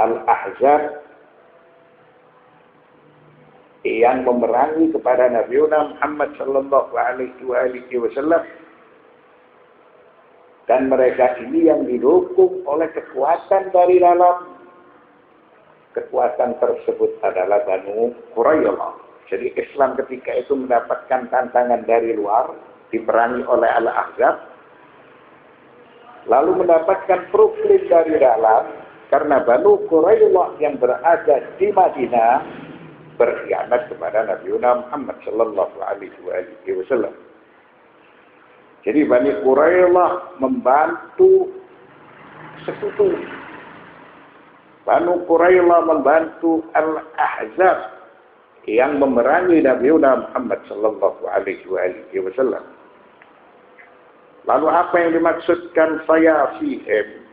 Al-Ahzab yang memerangi kepada Nabi Muhammad sallallahu alaihi wasallam, dan mereka ini yang didukung oleh kekuatan dari dalam. Kekuatan tersebut adalah Banu Quraidah. Jadi Islam ketika itu mendapatkan tantangan dari luar, diperangi oleh Al-Ahzab, lalu mendapatkan proklim dari dalam, karena Banu Quraidah yang berada di Madinah berkhianat kepada Nabi Muhammad sallallahu alaihi wasallam. Jadi Bani Quraidah membantu sekutu. Banu Quraidah membantu Al-Ahzab yang memerangi Nabi Muhammad sallallahu alaihi wasallam. Lalu apa yang dimaksudkan Sayasihim?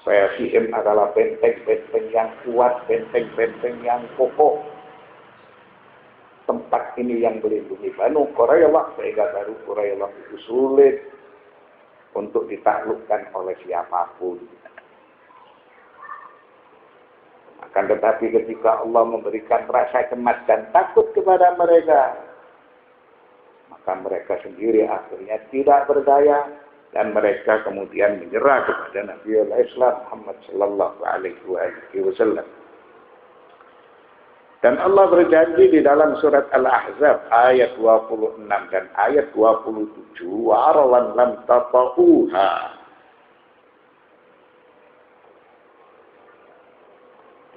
Sayasihim adalah benteng-benteng yang kuat, benteng-benteng yang kokoh. Tempat ini yang melindungi Banu Quraidah, sehingga Banu Quraidah itu sulit untuk ditaklukkan oleh siapapun. Akan tetapi ketika Allah memberikan rasa cemas dan takut kepada mereka, maka mereka sendiri akhirnya tidak berdaya, dan mereka kemudian menyerah kepada Nabi Islam Muhammad sallallahu alaihi wasallam. Dan Allah berjanji di dalam surat Al-Ahzab ayat 26 dan ayat 27, wa'aralan lam tata'uha.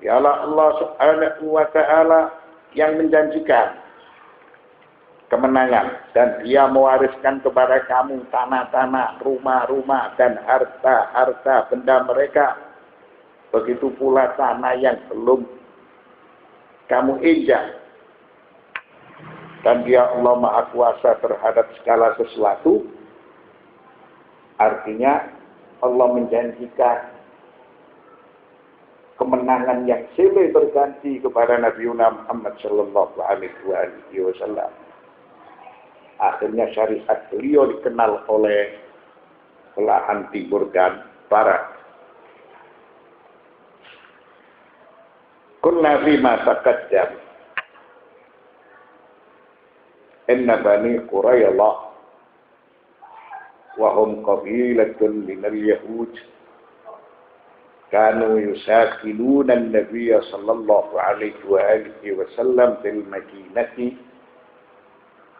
Dialah Allah subhanahu wa ta'ala yang menjanjikan kemenangan, dan dia mewariskan kepada kamu tanah-tanah, rumah-rumah, dan harta-harta benda mereka. Begitu pula tanah yang belum kamu injak. Dan dia Allah Maha Kuasa terhadap segala sesuatu. Artinya Allah menjanjikan kemenangan yang silih berganti kepada Nabi Muhammad sallallahu alaihi wasallam. Akhirnya syariat beliau dikenal oleh belahan timur dan barat. Kunna fima taqaddam inna Bani Quraidah wa hum qabilatun minal Yahud kanu yusakinuna an-nabiy sallallahu alaihi wasallam fil Madinati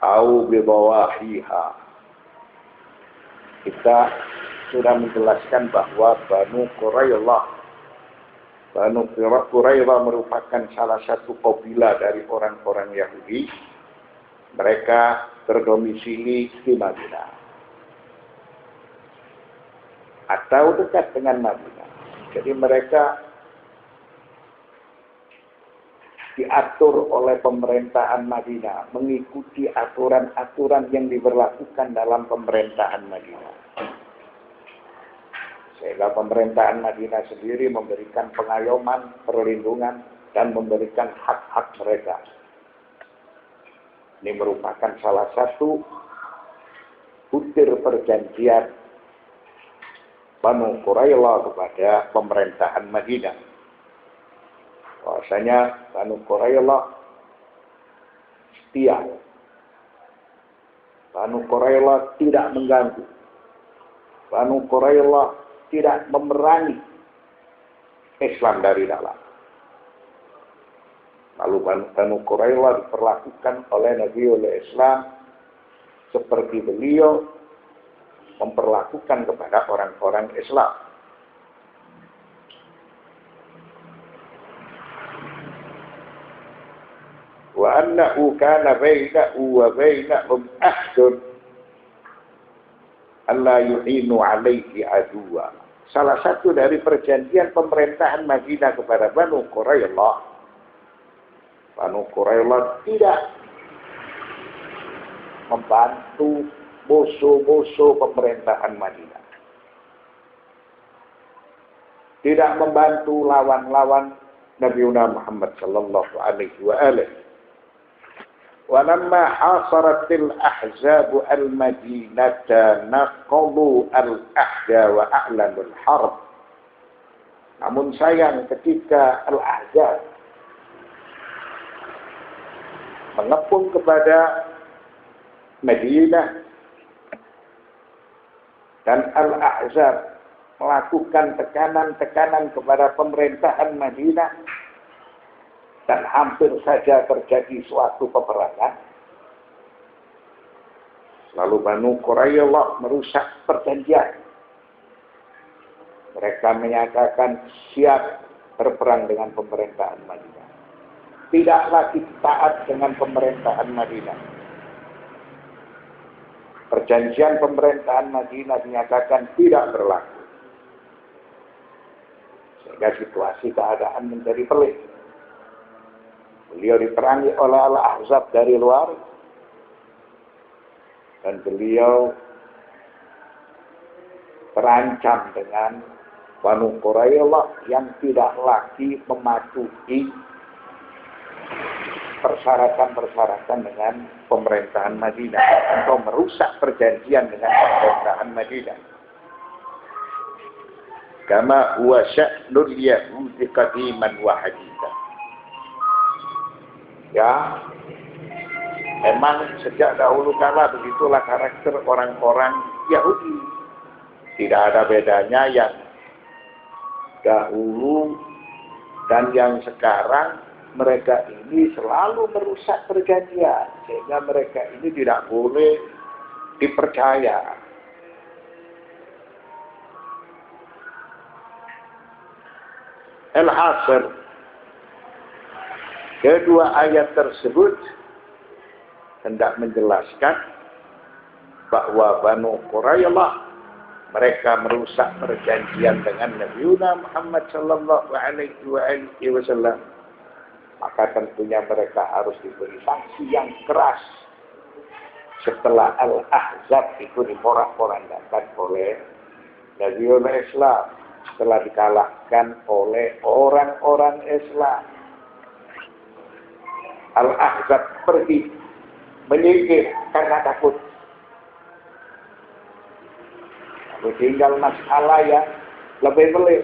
au bidawahiha. Kita sudah menjelaskan bahwa Banu Quraidah merupakan salah satu kabilah dari orang-orang Yahudi. Mereka berdomisili di Madinah atau dekat dengan Madinah. Jadi mereka diatur oleh pemerintahan Madinah, mengikuti aturan-aturan yang diberlakukan dalam pemerintahan Madinah. Sehingga pemerintahan Madinah sendiri memberikan pengayoman, perlindungan, dan memberikan hak-hak mereka. Ini merupakan salah satu butir perjanjian Banu Quraidah kepada pemerintahan Madinah. Bahwasanya Banu Quraidah setia. Banu Quraidah tidak mengganggu. Banu Quraidah tidak memerangi Islam dari dalam. Lalu Banu Quraidah diperlakukan oleh Nabi Islam seperti beliau memperlakukan kepada orang-orang Islam. Wa annahu kana bainahu wa bainahum ahdun alla yu'inu alaihi aduwa. Salah satu dari perjanjian pemerintahan Madinah kepada Banu Quraidah tidak membantu musuh-musuh pemerintahan Madinah. Tidak membantu lawan-lawan Nabi Muhammad sallallahu alaihi wa alihi. ولما حاصرت الأحزاب المدينة نقضوا العهد وأعلنوا الحرب. Namun sayang ketika Al-Ahzab mengepung kepada Madinah dan Al-Ahzab melakukan tekanan-tekanan kepada pemerintahan Madinah dan hampir saja terjadi suatu peperangan. Lalu Banu Quraidah merusak perjanjian. Mereka menyatakan siap berperang dengan pemerintahan Madinah. Tidak lagi taat dengan pemerintahan Madinah. Perjanjian pemerintahan Madinah dinyatakan tidak berlaku. Sehingga situasi keadaan menjadi pelik. Beliau diperangi oleh Al-Ahzab dari luar. Dan beliau terancam dengan Banu Quraidah yang tidak lagi mematuhi persyaratan-persyaratan dengan pemerintahan Madinah atau merusak perjanjian dengan pemerintahan Madinah. Kama huwa sya'nul yahudi qadiman wa hadithan. Ya, memang sejak dahulu kala begitulah karakter orang-orang Yahudi. Tidak ada bedanya yang dahulu dan yang sekarang. Mereka ini selalu merusak perjanjian sehingga mereka ini tidak boleh dipercaya. Al-Hasr, kedua ayat tersebut hendak menjelaskan bahwa Banu Quraidah mereka merusak perjanjian dengan Nabi Muhammad sallallahu alaihi wasallam. Maka tentunya mereka harus diberi sanksi yang keras setelah Al-Ahzab itu diporak-porandakan oleh Nabiul Islam, setelah dikalahkan oleh orang-orang Islam. Al-Ahzab pergi menyingkir karena takut. Lalu tinggal masalah yang lebih pelik.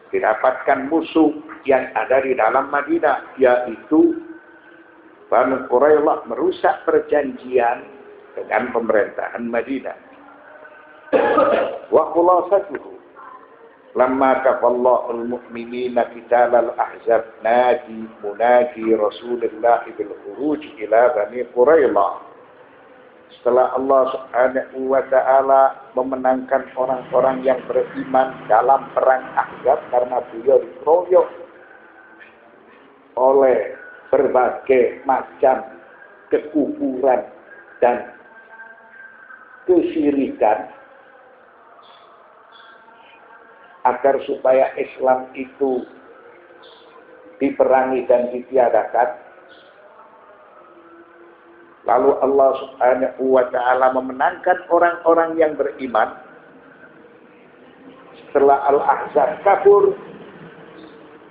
Didapatkan musuh yang ada di dalam Madinah, yaitu Banu Quraidah merusak perjanjian dengan pemerintahan Madinah. Wa khulasatuhu lamma kafallahu al-mu'minina qital al-ahzab munadi Rasulullah bil khuruj ila Bani Quraidah. Setelah Allah Subhanahu wa ta'ala memenangkan orang-orang yang beriman dalam perang Ahzab karena beliau dikeroyok oleh berbagai macam kekufuran dan kesyirikan, agar supaya Islam itu diperangi dan ditiadakan. Lalu Allah Subhanahu wa ta'ala memenangkan orang-orang yang beriman. Setelah Al-Ahzab kabur,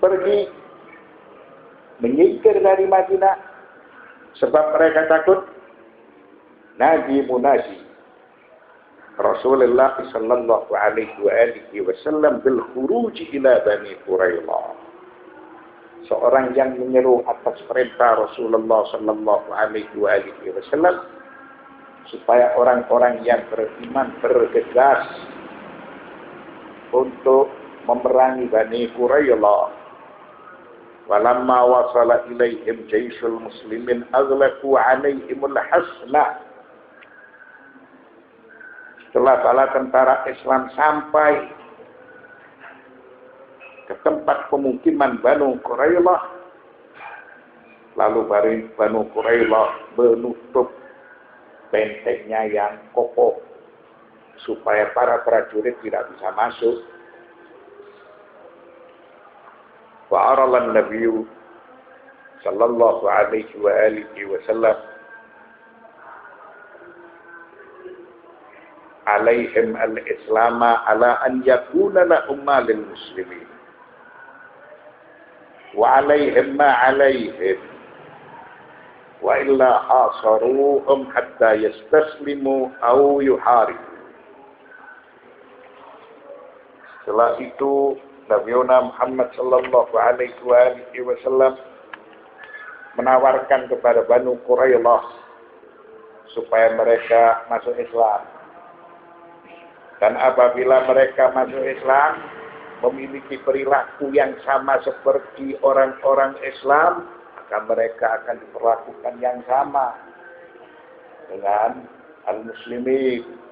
pergi, menyingkir dari Madinah, sebab mereka takut. Nabi munadi Rasulullah sallallahu alaihi wasallam bil khuruj ila Bani Quraidah. Seorang yang menyeru atas perintah Rasulullah sallallahu alaihi wasallam supaya orang-orang yang beriman bergegas untuk memerangi Bani Quraidah. Walamma wasala ilaihim jaisul muslimin aghlaqu alaihimul hasna. Setelah bala tentara Islam sampai ke tempat pemukiman Banu Quraidah, lalu Banu Quraidah menutup bentengnya yang kokoh supaya para prajurit tidak bisa masuk. Wa arala an-nabiy sallallahu alaihi wa alihi wasallam alaihim al-islam ala an yakuna lahum lil muslimin wa alaihim ma alaihim wa illa hasaruhum hatta yastaslimu aw yuharibu. Setelah itu Nabi Muhammad sallallahu alaihi wasallam menawarkan kepada Banu Quraidah supaya mereka masuk Islam. Dan apabila mereka masuk Islam, memiliki perilaku yang sama seperti orang-orang Islam, maka mereka akan diperlakukan yang sama dengan al-muslimin.